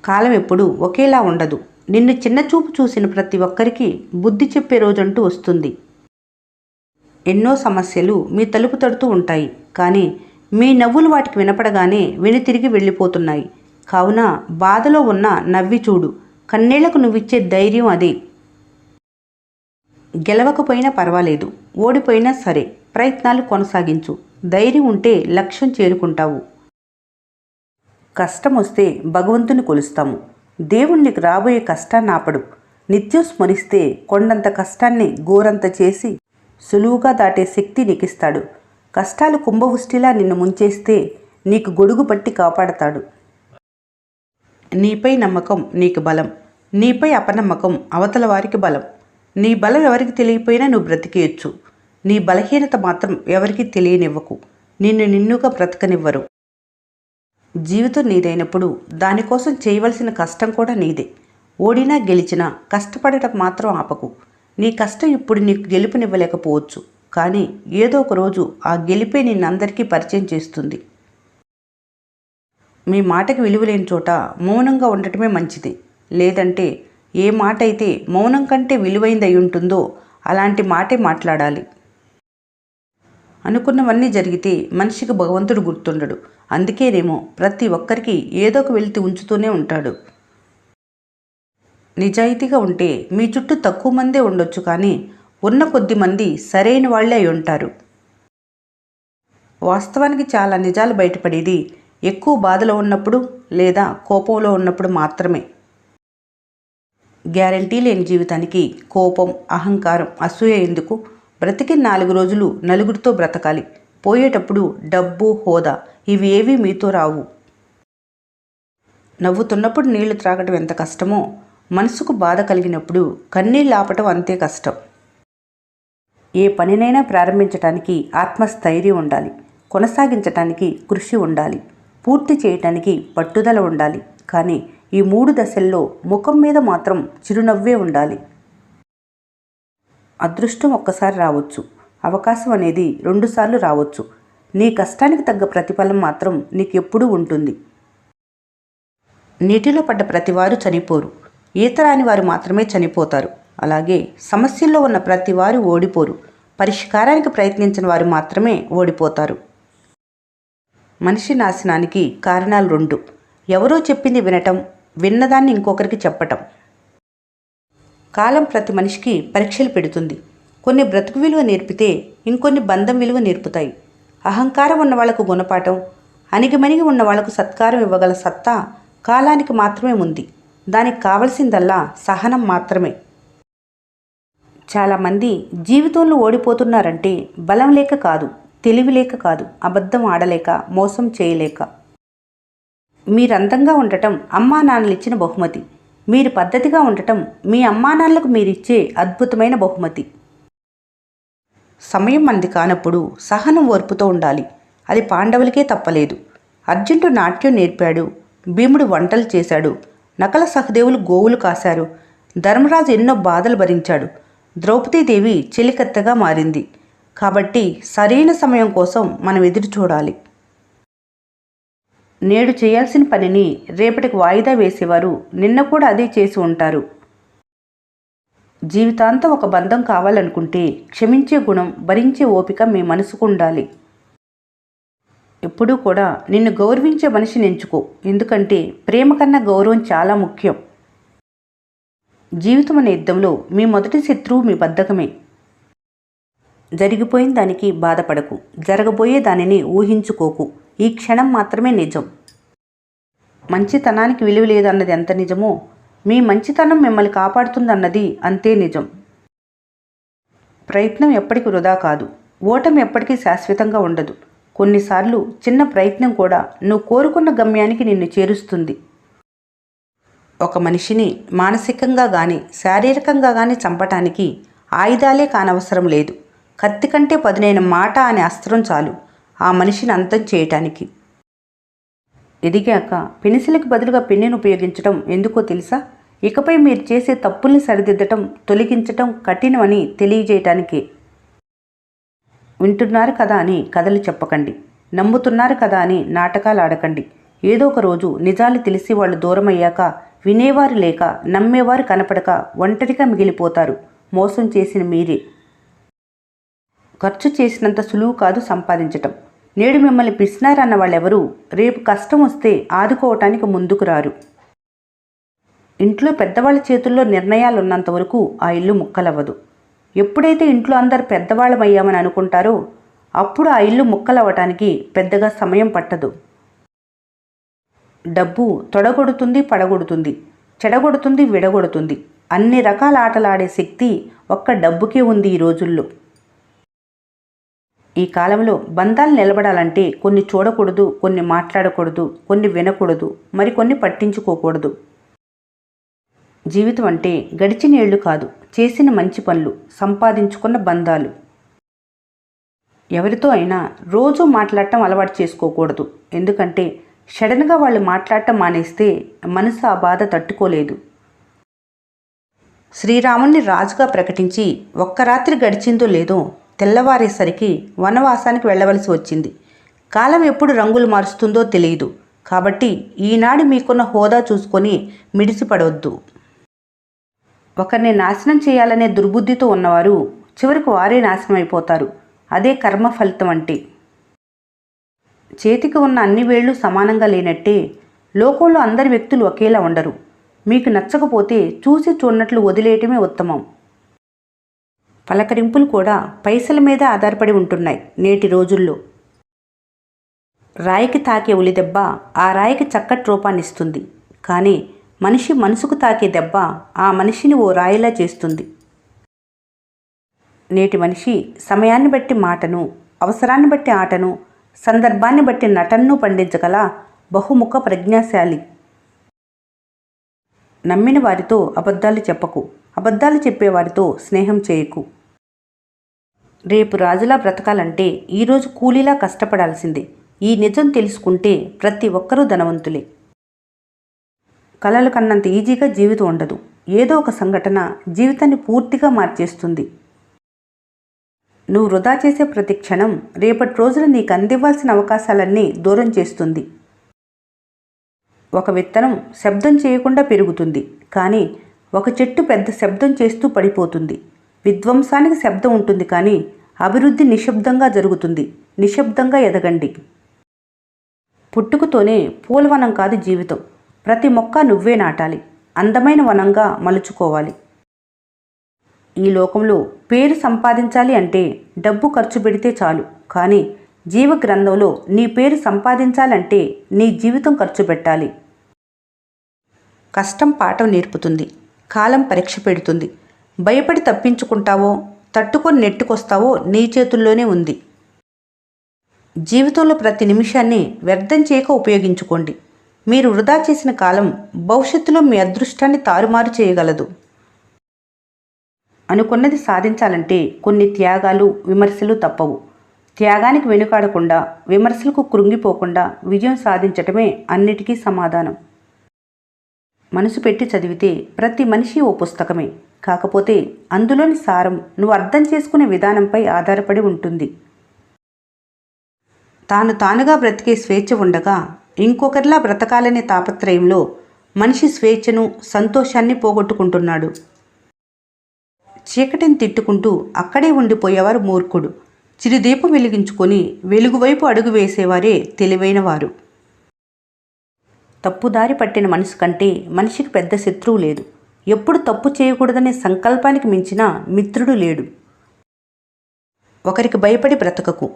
కాలం ఎప్పుడూ ఒకేలా ఉండదు. నిన్ను చిన్నచూపు చూసిన ప్రతి ఒక్కరికి బుద్ధి చెప్పే రోజంటూ వస్తుంది. ఎన్నో సమస్యలు మీ తలుపు తడుతూ ఉంటాయి. కానీ మీ నవ్వులు వాటికి వినపడగానే వెనుతిరిగి వెళ్ళిపోతున్నాయి. కావున బాధలో ఉన్న నవ్వి చూడు. కన్నీళ్లకు నువ్విచ్చే ధైర్యం అదే. గెలవకపోయినా పర్వాలేదు, ఓడిపోయినా సరే ప్రయత్నాలు కొనసాగించు. ధైర్యం ఉంటే లక్ష్యం చేరుకుంటావు. కష్టం వస్తే భగవంతుని కొలుస్తాము. దేవుణ్ణికి రాబోయే కష్టాన్ని ఆపడు. నిత్యం స్మరిస్తే కొండంత కష్టాన్ని గోరంత చేసి సులువుగా దాటే శక్తి నీకిస్తాడు. కష్టాలు కుంభవృష్టిలా నిన్ను ముంచేస్తే నీకు గొడుగు పట్టి కాపాడతాడు. నీపై నమ్మకం నీకు బలం, నీపై అపనమ్మకం అవతల వారికి బలం. నీ బలం ఎవరికి తెలియపోయినా నువ్వు బ్రతికేయచ్చు. నీ బలహీనత మాత్రం ఎవరికి తెలియనివ్వకు. నిన్నుగా బ్రతకనివ్వరు. జీవితం నీదైనప్పుడు దానికోసం చేయవలసిన కష్టం కూడా నీదే. ఓడినా గెలిచినా కష్టపడటం మాత్రం ఆపకు. నీ కష్టం ఇప్పుడు నీకు గెలుపునివ్వలేకపోవచ్చు, కానీ ఏదో ఒక రోజు ఆ గెలిపే నిన్నందరికీ పరిచయం చేస్తుంది. మీ మాటకి విలువలేని చోట మౌనంగా ఉండటమే మంచిది. లేదంటే ఏ మాట అయితే మౌనం కంటే విలువైంది అయి ఉంటుందో అలాంటి మాటే మాట్లాడాలి. అనుకున్నవన్నీ జరిగితే మనిషికి భగవంతుడు గుర్తుండడు. అందుకేనేమో ప్రతి ఒక్కరికి ఏదో ఒక వెలితి ఉంచుతూనే ఉంటాడు. నిజాయితీగా ఉంటే మీ చుట్టూ తక్కువ మందే ఉండొచ్చు, కానీ ఉన్న కొద్ది మంది సరైన వాళ్ళే అయి ఉంటారు. వాస్తవానికి చాలా నిజాలు బయటపడేది ఎక్కువ బాధలో ఉన్నప్పుడు లేదా కోపంలో ఉన్నప్పుడు మాత్రమే. గ్యారంటీ లేని జీవితానికి కోపం, అహంకారం, అసూయ ఎందుకు? బ్రతికిన 4 రోజులు నలుగురితో బ్రతకాలి. పోయేటప్పుడు డబ్బు, హోదా ఇవి ఏవీ మీతో రావు. నవ్వుతున్నప్పుడు నీళ్లు త్రాగటం ఎంత కష్టమో, మనసుకు బాధ కలిగినప్పుడు కన్నీళ్ళు ఆపటం అంతే కష్టం. ఏ పనినైనా ప్రారంభించటానికి ఆత్మస్థైర్యం ఉండాలి. కొనసాగించటానికి కృషి ఉండాలి. పూర్తి చేయటానికి పట్టుదల ఉండాలి. కానీ ఈ 3 దశల్లో ముఖం మీద మాత్రం చిరునవ్వే ఉండాలి. అదృష్టం ఒక్కసారి రావచ్చు. అవకాశం అనేది 2 సార్లు రావచ్చు. నీ కష్టానికి తగ్గ ప్రతిఫలం మాత్రం నీకెప్పుడూ ఉంటుంది. నీటిలో పడ్డ ప్రతివారు చనిపోరు. ఈత రాని వారు మాత్రమే చనిపోతారు. అలాగే సమస్యల్లో ఉన్న ప్రతివారు ఓడిపోరు. పరిష్కారానికి ప్రయత్నించిన వారు మాత్రమే ఓడిపోతారు. మనిషి నాశనానికి కారణాలు 2. ఎవరో చెప్పింది వినటం, విన్నదాన్ని ఇంకొకరికి చెప్పటం. కాలం ప్రతి మనిషికి పరీక్షలు పెడుతుంది. కొన్ని బ్రతుకు విలువ నేర్పితే ఇంకొన్ని బంధం విలువ నేర్పుతాయి. అహంకారం ఉన్న వాళ్లకు గుణపాఠం, అణిగిమణిగి ఉన్న వాళ్లకు సత్కారం ఇవ్వగల సత్తా కాలానికి మాత్రమే ఉంది. దానికి కావలసిందల్లా సహనం మాత్రమే. చాలామంది జీవితంలో ఓడిపోతున్నారంటే బలం లేక కాదు, తెలివి లేక కాదు, అబద్ధం ఆడలేక, మోసం చేయలేక. మీరు అందంగా ఉండటం అమ్మా నాన్నలు ఇచ్చిన బహుమతి. మీరు పద్ధతిగా ఉండటం మీ అమ్మా నాన్నలకు మీరిచ్చే అద్భుతమైన బహుమతి. సమయం మనది కానప్పుడు సహనం ఓర్పుతో ఉండాలి. అది పాండవులకే తప్పలేదు. అర్జునుడు నాట్యం నేర్పాడు. భీముడు వంటలు చేశాడు. నకల సహదేవులు గోవులు కాశారు. ధర్మరాజు ఎన్నో బాధలు భరించాడు. ద్రౌపదీదేవి చెలికత్తెగా మారింది. కాబట్టి సరైన సమయం కోసం మనం ఎదురు చూడాలి. నేడు చేయాల్సిన పనిని రేపటికి వాయిదా వేసేవారు నిన్న కూడా అదే చేసి ఉంటారు. జీవితాంతం ఒక బంధం కావాలనుకుంటే క్షమించే గుణం, భరించే ఓపిక మీ మనసుకు ఉండాలి. ఎప్పుడూ కూడా నిన్ను గౌరవించే మనిషిని ఎంచుకో. ఎందుకంటే ప్రేమ కన్నా గౌరవం చాలా ముఖ్యం. జీవితం అనే యుద్ధంలో మీ మొదటి శత్రువు మీ బద్ధకమే. జరిగిపోయిన దానికి బాధపడకు. జరగబోయే దానిని ఊహించుకోకు. ఈ క్షణం మాత్రమే నిజం. మంచితనానికి విలువ లేదన్నది ఎంత నిజమో, మీ మంచితనం మిమ్మల్ని కాపాడుతుందన్నది అంతే నిజం. ప్రయత్నం ఎప్పటికీ వృధా కాదు. ఓటమి ఎప్పటికీ శాశ్వతంగా ఉండదు. కొన్నిసార్లు చిన్న ప్రయత్నం కూడా నువ్వు కోరుకున్న గమ్యానికి నిన్ను చేరుస్తుంది. ఒక మనిషిని మానసికంగా కానీ శారీరకంగా కానీ చంపటానికి ఆయుధాలే కానవసరం లేదు. కత్తి కంటే పదునైన మాట అనే అస్త్రం చాలు ఆ మనిషిని అంతం చేయటానికి. ఎదిగాక పెన్సిల్కి బదులుగా పెన్నును ఉపయోగించడం ఎందుకో తెలుసా? ఇకపై మీరు చేసే తప్పుల్ని సరిదిద్దటం, తొలగించటం కఠినమని తెలియజేయటానికే. వింటున్నారు కదా అని కథలు చెప్పకండి. నమ్ముతున్నారు కదా అని నాటకాలు ఆడకండి. ఏదో ఒక రోజు నిజాలు తెలిసి వాళ్ళు దూరమయ్యాక వినేవారు లేక నమ్మేవారు కనపడక ఒంటరిగా మిగిలిపోతారు. మోసం చేసిన మీరే. ఖర్చు చేసినంత సులువు కాదు సంపాదించటం. నేడు మిమ్మల్ని పిసినారన్న వాళ్ళెవరూ రేపు కష్టం వస్తే ఆదుకోవటానికి ముందుకు రారు. ఇంట్లో పెద్దవాళ్ళ చేతుల్లో నిర్ణయాలు ఉన్నంత వరకు ఆ ఇల్లు ముక్కలవ్వదు. ఎప్పుడైతే ఇంట్లో అందరు పెద్దవాళ్ళమయ్యామని అనుకుంటారో అప్పుడు ఆ ఇల్లు ముక్కలవ్వటానికి పెద్దగా సమయం పట్టదు. డబ్బు తొడగొడుతుంది, పడగొడుతుంది, చెడగొడుతుంది, విడగొడుతుంది. అన్ని రకాల ఆటలాడే శక్తి ఒక్క డబ్బుకే ఉంది ఈ రోజుల్లో. ఈ కాలంలో బంధాలు నిలబడాలంటే కొన్ని చూడకూడదు, కొన్ని మాట్లాడకూడదు, కొన్ని వినకూడదు, మరికొన్ని పట్టించుకోకూడదు. జీవితం అంటే గడిచిన ఏళ్ళు కాదు, చేసిన మంచి పనులు, సంపాదించుకున్న బంధాలు. ఎవరితో అయినా రోజూ మాట్లాడటం అలవాటు చేసుకోకూడదు. ఎందుకంటే సడన్గా వాళ్ళు మాట్లాడటం మానేస్తే మనసు ఆ బాధ తట్టుకోలేదు. శ్రీరాముణ్ణి రాజుగా ప్రకటించి ఒక్క రాత్రి గడిచిందో లేదో తెల్లవారేసరికి వనవాసానికి వెళ్ళవలసి వచ్చింది. కాలం ఎప్పుడు రంగులు మారుస్తుందో తెలియదు. కాబట్టి ఈనాడు మీకున్న హోదా చూసుకొని మిడిసిపడవద్దు. ఒకరిని నాశనం చేయాలనే దుర్బుద్ధితో ఉన్నవారు చివరికి వారే నాశనం అయిపోతారు. అదే కర్మ ఫలితం అంటే. చేతికి ఉన్న అన్ని వేళ్ళు సమానంగా లేనట్టే లోకంలో అందరి వ్యక్తులు ఒకేలా ఉండరు. మీకు నచ్చకపోతే చూసి చూడనట్లు వదిలేయటమే ఉత్తమం. పలకరింపులు కూడా పైసల మీద ఆధారపడి ఉంటున్నాయి నేటి రోజుల్లో. రాయికి తాకే ఉలిదెబ్బ ఆ రాయికి చక్కటి రూపాన్నిస్తుంది. కానీ మనిషి మనసుకు తాకే దెబ్బ ఆ మనిషిని ఓ రాయిలా చేస్తుంది. నేటి మనిషి సమయాన్ని బట్టి మాటను, అవసరాన్ని బట్టి ఆటను, సందర్భాన్ని బట్టి నటనను పండించగల బహుముఖ ప్రజ్ఞాశాలి. నమ్మిన వారితో అబద్ధాలు చెప్పకు, అబద్ధాలు చెప్పేవారితో స్నేహం చేయకు. రేపు రాజులా బ్రతకాలంటే ఈరోజు కూలీలా కష్టపడాల్సిందే. ఈ నిజం తెలుసుకుంటే ప్రతి ఒక్కరూ ధనవంతులే. కలలు కన్నంత ఈజీగా జీవితం ఉండదు. ఏదో ఒక సంఘటన జీవితాన్ని పూర్తిగా మార్చేస్తుంది. నువ్వు వృధా చేసే ప్రతి క్షణం రేపటి రోజున నీకు అందివ్వాల్సిన అవకాశాలన్నీ దూరం చేస్తుంది. ఒక విత్తనం శబ్దం చేయకుండా పెరుగుతుంది, కానీ ఒక చెట్టు పెద్ద శబ్దం చేస్తూ పడిపోతుంది. విధ్వంసానికి శబ్దం ఉంటుంది, కానీ అభివృద్ధి నిశ్శబ్దంగా జరుగుతుంది. నిశ్శబ్దంగా ఎదగండి. పుట్టుకతోనే పూలవనం కాదు జీవితం. ప్రతి మొక్క నువ్వే నాటాలి, అందమైన వనంగా మలుచుకోవాలి. ఈ లోకంలో పేరు సంపాదించాలి అంటే డబ్బు ఖర్చు పెడితే చాలు. కానీ జీవ గ్రంథంలో నీ పేరు సంపాదించాలంటే నీ జీవితం ఖర్చు పెట్టాలి. కష్టం పాఠం నేర్పుతుంది, కాలం పరీక్ష పెడుతుంది. భయపడి తప్పించుకుంటావో తట్టుకొని నెట్టుకొస్తావో నీ చేతుల్లోనే ఉంది. జీవితంలో ప్రతి నిమిషాన్ని వ్యర్థం చేయక ఉపయోగించుకోండి. మీరు వృధా చేసిన కాలం భవిష్యత్తులో మీ అదృష్టాన్ని తారుమారు చేయగలదు. అనుకున్నది సాధించాలంటే కొన్ని త్యాగాలు, విమర్శలు తప్పవు. త్యాగానికి వెనుకాడకుండా, విమర్శలకు కృంగిపోకుండా విజయం సాధించటమే అన్నిటికీ సమాధానం. మనసు పెట్టి చదివితే ప్రతి మనిషి ఓ పుస్తకమే. కాకపోతే అందులోని సారం నువ్వు అర్థం చేసుకునే విధానంపై ఆధారపడి ఉంటుంది. తానుగా బ్రతికే స్వేచ్ఛ ఉండగా ఇంకొకరిలా బ్రతకాలనే తాపత్రయంలో మనిషి స్వేచ్ఛను, సంతోషాన్ని పోగొట్టుకుంటున్నాడు. చీకటిని తిట్టుకుంటూ అక్కడే ఉండిపోయేవారు మూర్ఖుడు. చిరుదీపం వెలిగించుకొని వెలుగువైపు అడుగు వేసేవారే తెలివైన వారు. తప్పుదారి పట్టిన మనసు కంటే మనిషికి పెద్ద శత్రువు లేదు. ఎప్పుడు తప్పు చేయకూడదనే సంకల్పానికి మించిన మిత్రుడు లేడు. ఒకరికి భయపడి బ్రతకకు.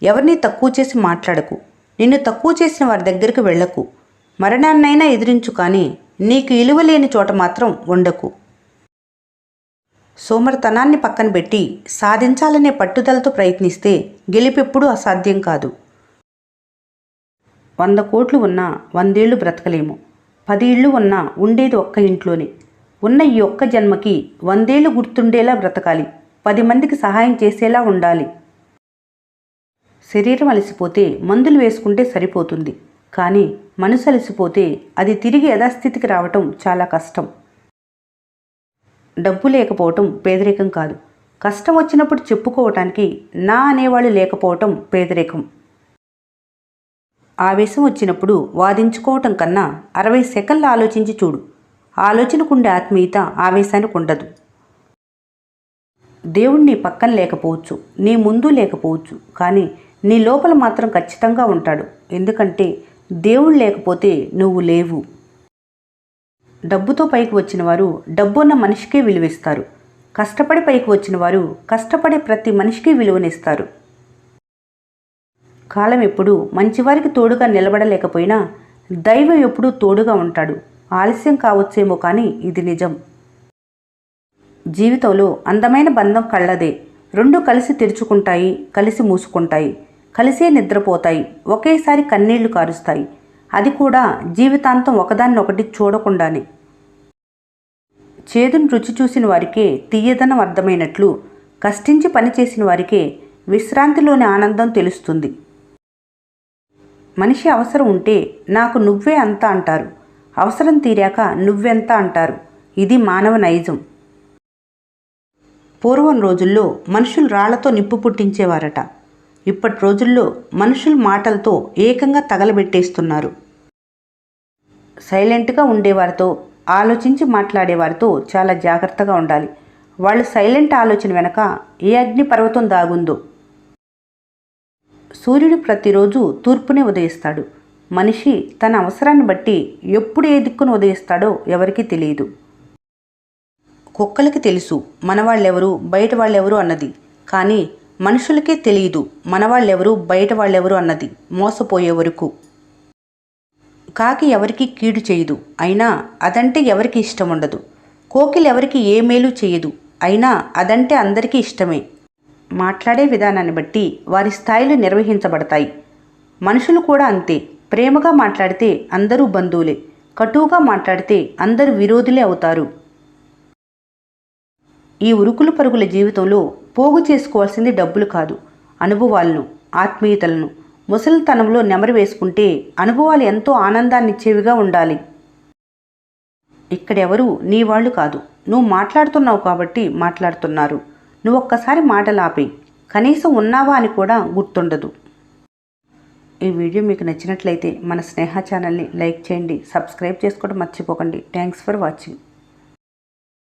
ఎవరిని తక్కువ చేసి మాట్లాడకు. నిన్ను తక్కువ చేసిన వారి దగ్గరికి వెళ్ళకు. మరణాన్నైనా ఎదిరించు, కానీ నీకు ఇలువ లేని చోట మాత్రం ఉండకు. సోమరితనాన్ని పక్కన పెట్టి సాధించాలనే పట్టుదలతో ప్రయత్నిస్తే గెలిపెప్పుడూ అసాధ్యం కాదు. 100 కోట్లు ఉన్నా 100 ఏళ్ళు బ్రతకలేము. 10 ఇళ్ళు ఉన్నా ఉండేది ఒక్క ఇంట్లోనే. ఉన్న ఈ ఒక్క జన్మకి 100 ఏళ్ళు గుర్తుండేలా బ్రతకాలి. 10 మందికి సహాయం చేసేలా ఉండాలి. శరీరం అలసిపోతే మందులు వేసుకుంటే సరిపోతుంది, కానీ మనసు అలసిపోతే అది తిరిగి యథాస్థితికి రావటం చాలా కష్టం. డబ్బు లేకపోవటం పేదరికం కాదు. కష్టం వచ్చినప్పుడు చెప్పుకోవటానికి నా అనేవాళ్ళు లేకపోవటం పేదరికం. ఆవేశం వచ్చినప్పుడు వాదించుకోవటం కన్నా 60 సెకన్లు ఆలోచించి చూడు. ఆలోచనకుండే ఆత్మీయత ఆవేశానికి ఉండదు. దేవుడు నీ పక్కన లేకపోవచ్చు, నీ ముందు లేకపోవచ్చు, కానీ నీ లోపల మాత్రం ఖచ్చితంగా ఉంటాడు. ఎందుకంటే దేవుడు లేకపోతే నువ్వు లేవు. డబ్బుతో పైకి వచ్చిన వారు డబ్బున్న మనిషికే విలువిస్తారు. కష్టపడి పైకి వచ్చిన వారు కష్టపడే ప్రతి మనిషికి విలువనిస్తారు. కాలం ఎప్పుడూ మంచివారికి తోడుగా నిలబడలేకపోయినా దైవం ఎప్పుడూ తోడుగా ఉంటాడు. ఆలస్యం కావచ్చేమో కానీ ఇది నిజం. జీవితంలో అందమైన బంధం కళ్ళదే. రెండు కలిసి తెరుచుకుంటాయి, కలిసి మూసుకుంటాయి, కలిసే నిద్రపోతాయి, ఒకేసారి కన్నీళ్లు కారుస్తాయి. అది కూడా జీవితాంతం ఒకదాన్నొకటి చూడకుండానే. చేదును రుచి చూసిన వారికే తీయదనం అర్థమైనట్లు కష్టించి పనిచేసిన వారికే విశ్రాంతిలోని ఆనందం తెలుస్తుంది. మనిషి అవసరం ఉంటే నాకు నువ్వే అంతా అంటారు, అవసరం తీరాక నువ్వెంత అంటారు. ఇది మానవ నైజం. పూర్వం రోజుల్లో మనుషులు రాళ్లతో నిప్పు పుట్టించేవారట. ఇప్పటి రోజుల్లో మనుషులు మాటలతో ఏకంగా తగలబెట్టేస్తున్నారు. సైలెంట్గా ఉండేవారితో, ఆలోచించి మాట్లాడేవారితో చాలా జాగ్రత్తగా ఉండాలి. వాళ్ళు సైలెంట్ ఆలోచన వెనక ఏ అగ్ని పర్వతం దాగుందో. సూర్యుడు ప్రతిరోజు తూర్పునే ఉదయిస్తాడు. మనిషి తన అవసరాన్ని బట్టి ఎప్పుడు ఏ దిక్కును ఉదయిస్తాడో ఎవరికీ తెలియదు. కుక్కలకి తెలుసు మనవాళ్ళెవరు బయట వాళ్ళెవరు అన్నది, కానీ మనుషులకే తెలియదు మనవాళ్ళెవరు బయట వాళ్ళెవరు అన్నది మోసపోయే వరకు. కాకి ఎవరికి కీడు చేయదు, అయినా అదంటే ఎవరికి ఇష్టం ఉండదు. కోకిలు ఎవరికి ఏ మేలు చేయదు, అయినా అదంటే అందరికీ ఇష్టమే. మాట్లాడే విధానాన్ని బట్టి వారి స్థాయిలు నిర్వహించబడతాయి. మనుషులు కూడా అంతే. ప్రేమగా మాట్లాడితే అందరూ బంధువులే, కటువుగా మాట్లాడితే అందరూ విరోధులే అవుతారు. ఈ ఉరుకులు పరుగుల జీవితంలో పోగు చేసుకోవాల్సింది డబ్బులు కాదు, అనుభవాలను, ఆత్మీయతలను. ముసలితనంలో నెమరు వేసుకుంటే అనుభవాలు ఎంతో ఆనందాన్నిచ్చేవిగా ఉండాలి. ఇక్కడెవరూ నీ వాళ్ళు కాదు. నువ్వు మాట్లాడుతున్నావు కాబట్టి మాట్లాడుతున్నారు. నువ్వు ఒక్కసారి మాటలు ఆపేయి, కనీసం ఉన్నావా అని కూడా గుర్తుండదు. ఈ వీడియో మీకు నచ్చినట్లయితే మన స్నేహ ఛానల్ని లైక్ చేయండి, సబ్స్క్రైబ్ చేసుకోవడం మర్చిపోకండి. Thanks for watching.